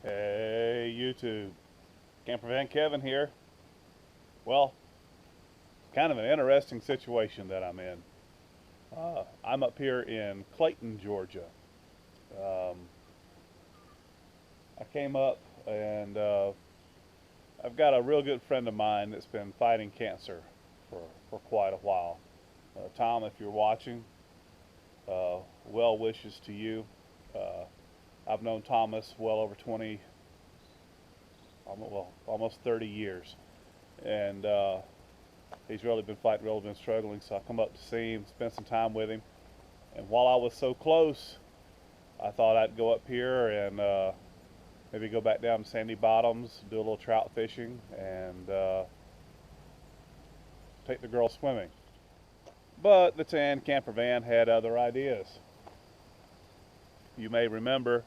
Hey YouTube, Campervan Kevin here. Well, kind of an interesting situation that I'm in. I'm up here in Clayton, Georgia. Um, I came up and I've got a real good friend of mine that's been fighting cancer for quite a while. Tom, if you're watching, uh, well wishes to you. Uh, I've known Thomas well over 20, almost 30 years. And he's really been fighting, really been struggling. So I come up to see him, spend some time with him. And while I was so close, I thought I'd go up here and maybe go back down to Sandy Bottoms, do a little trout fishing, and take the girls swimming. But the tan camper van had other ideas. You may remember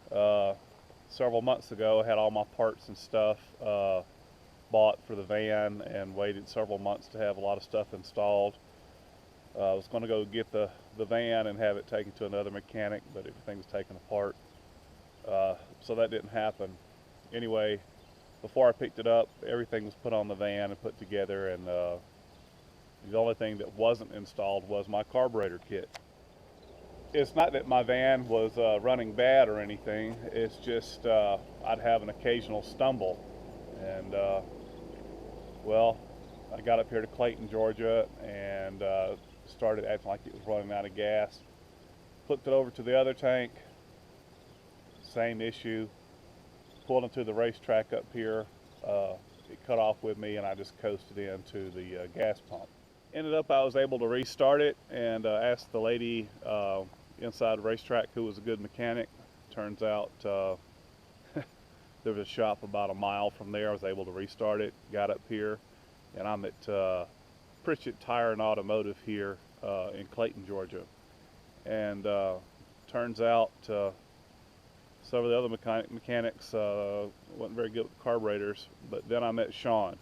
several months ago I had all my parts and stuff bought for the van and waited several months to have a lot of stuff installed. I was going to go get the van and have it taken to another mechanic, but everything was taken apart. So that didn't happen. Anyway, before I picked it up, everything was put on the van and put together, and the only thing that wasn't installed was my carburetor kit. It's not that my van was running bad or anything, it's just I'd have an occasional stumble. And well, I got up here to Clayton, Georgia, and started acting like it was running out of gas. Flipped it over to the other tank, same issue. Pulled into the racetrack up here. It cut off with me, and I just coasted into the gas pump. Ended up, I was able to restart it, and asked the lady inside the racetrack who was a good mechanic. Turns out there was a shop about a mile from there. I was able to restart it. Got up here, and I'm at Pritchett Tire and Automotive here in Clayton, Georgia. And turns out some of the other mechanics wasn't very good with carburetors, but then I met Sean.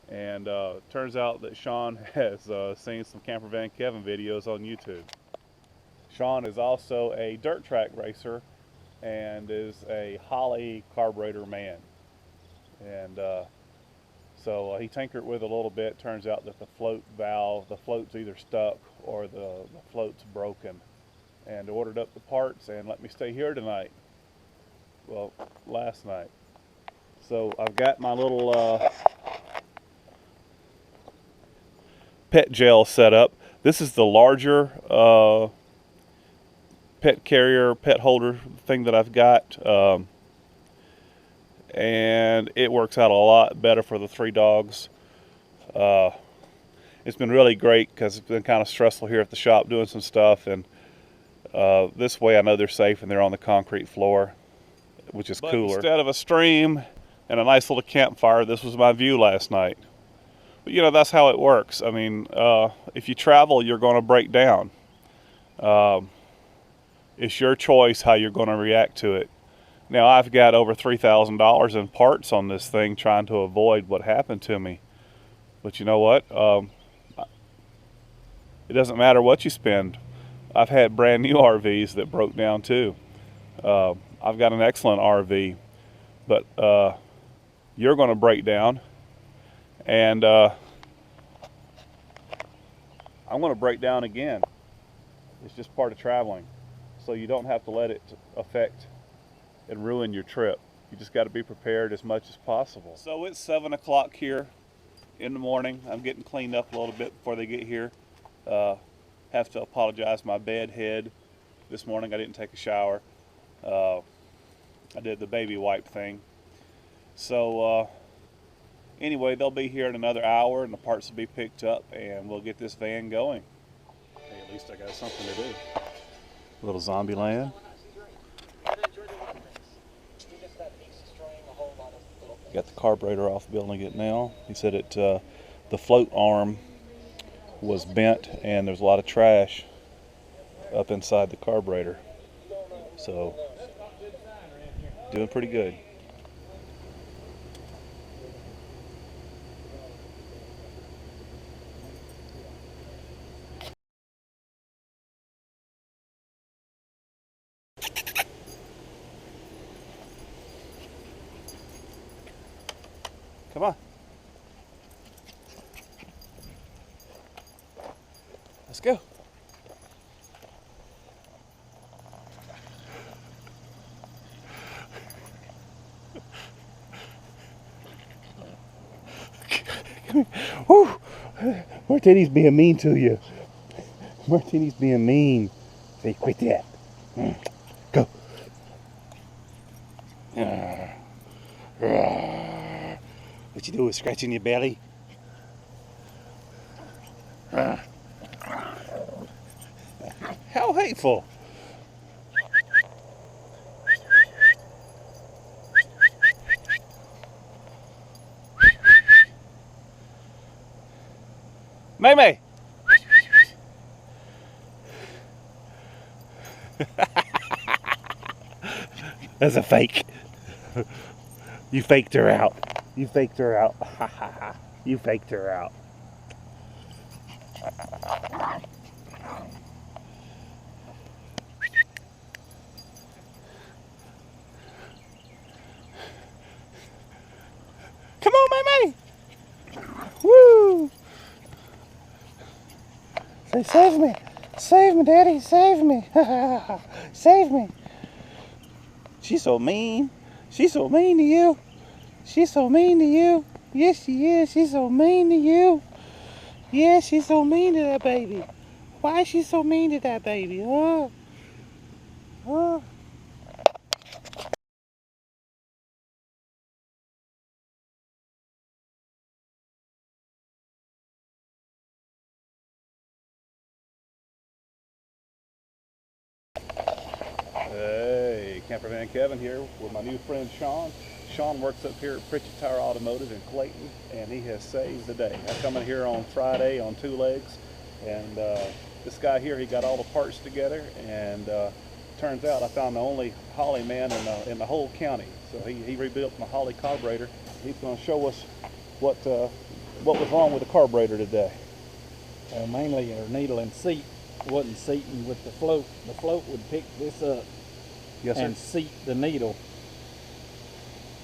And turns out that Sean has seen some Campervan Kevin videos on YouTube. Sean is also a dirt track racer and is a Holley carburetor man. And so he tinkered with it a little bit. Turns out that the float valve, the float's either stuck or the float's broken. And ordered up the parts and let me stay here tonight. Well, last night. So I've got my little pet gel set up. This is the larger pet carrier, pet holder thing that I've got. And it works out a lot better for the 3 dogs. It's been really great because it's been kind of stressful here at the shop doing some stuff, and this way I know they're safe and they're on the concrete floor, which is cooler. Instead of a stream and a nice little campfire, this was my view last night. But you know, that's how it works. I mean, if you travel, you're going to break down. It's your choice how you're going to react to it. Now, I've got over $3,000 in parts on this thing trying to avoid what happened to me. But you know what? It doesn't matter what you spend. I've had brand new RVs that broke down too. I've got an excellent RV, but you're going to break down, and I'm going to break down again. It's just part of traveling, so you don't have to let it affect and ruin your trip. You just got to be prepared as much as possible. So it's 7 o'clock here in the morning. I'm getting cleaned up a little bit before they get here. Have to apologize, my bed head this morning. I didn't take a shower. I did the baby wipe thing. So anyway, they'll be here in another hour and the parts will be picked up and we'll get this van going. Hey, at least I got something to do. A little zombie land. Got the carburetor off building it now. He said the float arm was bent and there's a lot of trash up inside the carburetor. So, doing pretty good. Come on. Let's go. Woo! Martini's being mean to you. Martini's being mean. Say, quit that. Go. What you doing? Scratching your belly? How hateful. May. That's a fake. You faked her out. You faked her out. You faked her out. Come on, May. Woo! Say, save me. Save me, Daddy. Save me. Save me. She's so mean. She's so mean to you. She's so mean to you. Yes, she is. She's so mean to you. Yes, she's so mean to that baby. Why is she so mean to that baby? Huh? Huh? Hey, Campervan Kevin here with my new friend Sean. Sean works up here at Pritchett Tire Automotive in Clayton, and he has saved the day. I come in here on Friday on 2 legs, and this guy here, he got all the parts together, and turns out I found the only Holley man in the whole county. So he rebuilt my Holley carburetor. He's going to show us what was wrong with the carburetor today. Mainly our needle and seat wasn't seating with the float. The float would pick this up. Yes, sir. And seat the needle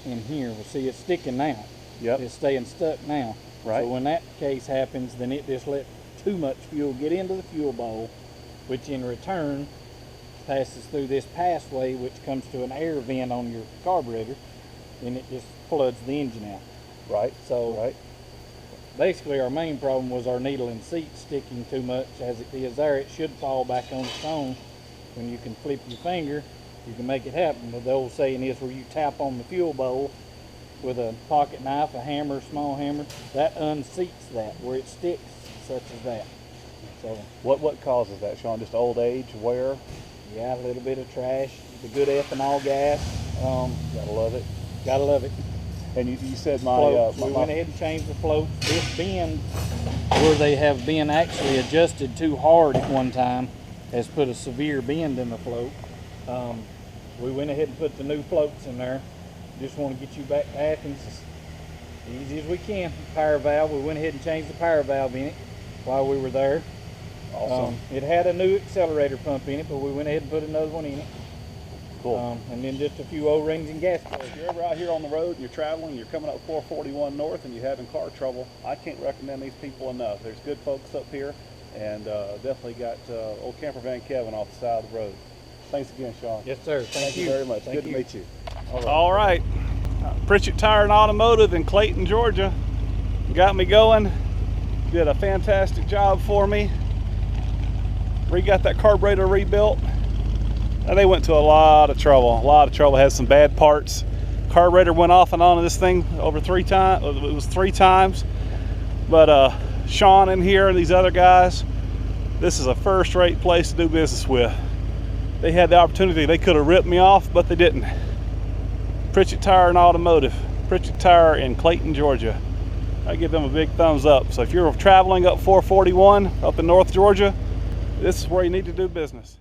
in here. Well, see, it's sticking now. Yep. It's staying stuck now. Right. So when that case happens, then it just let too much fuel get into the fuel bowl, which in return passes through this passway, which comes to an air vent on your carburetor, and it just floods the engine out. Right. So right. Basically our main problem was our needle and seat sticking too much. As it is there, it should fall back on its own. When you can flip your finger, you can make it happen. But the old saying is where you tap on the fuel bowl with a pocket knife, a hammer, small hammer, that unseats that, where it sticks such as that. So What causes that, Sean? Just old age, wear? yeah, a little bit of trash, the good ethanol gas. Gotta love it. Gotta love it. And you said We went ahead and changed the floats. This bend, where they have been actually adjusted too hard at one time, has put a severe bend in the float. We went ahead and put the new floats in there. Just want to get you back to Athens as easy as we can. Power valve, we went ahead and changed the power valve in it while we were there. Awesome. It had a new accelerator pump in it, but we went ahead and put another one in it. Cool. And then just a few O-rings and gas plugs. If you're ever out here on the road and you're traveling, you're coming up 441 North and you're having car trouble, I can't recommend these people enough. There's good folks up here, and definitely got old Campervan Kevin off the side of the road. Thanks again, Sean. Yes, sir. Thank you very much. Good to meet you. All right. Pritchett Tire and Automotive in Clayton, Georgia. Got me going. Did a fantastic job for me. Got that carburetor rebuilt. And they went to a lot of trouble. Had some bad parts. Carburetor went off and on in this thing over 3 times. It was 3 times. But Sean in here and these other guys, this is a first-rate place to do business with. They had the opportunity. They could have ripped me off, but they didn't. Pritchett Tire and Automotive. Pritchett Tire in Clayton, Georgia. I give them a big thumbs up. So if you're traveling up 441 up in North Georgia, this is where you need to do business.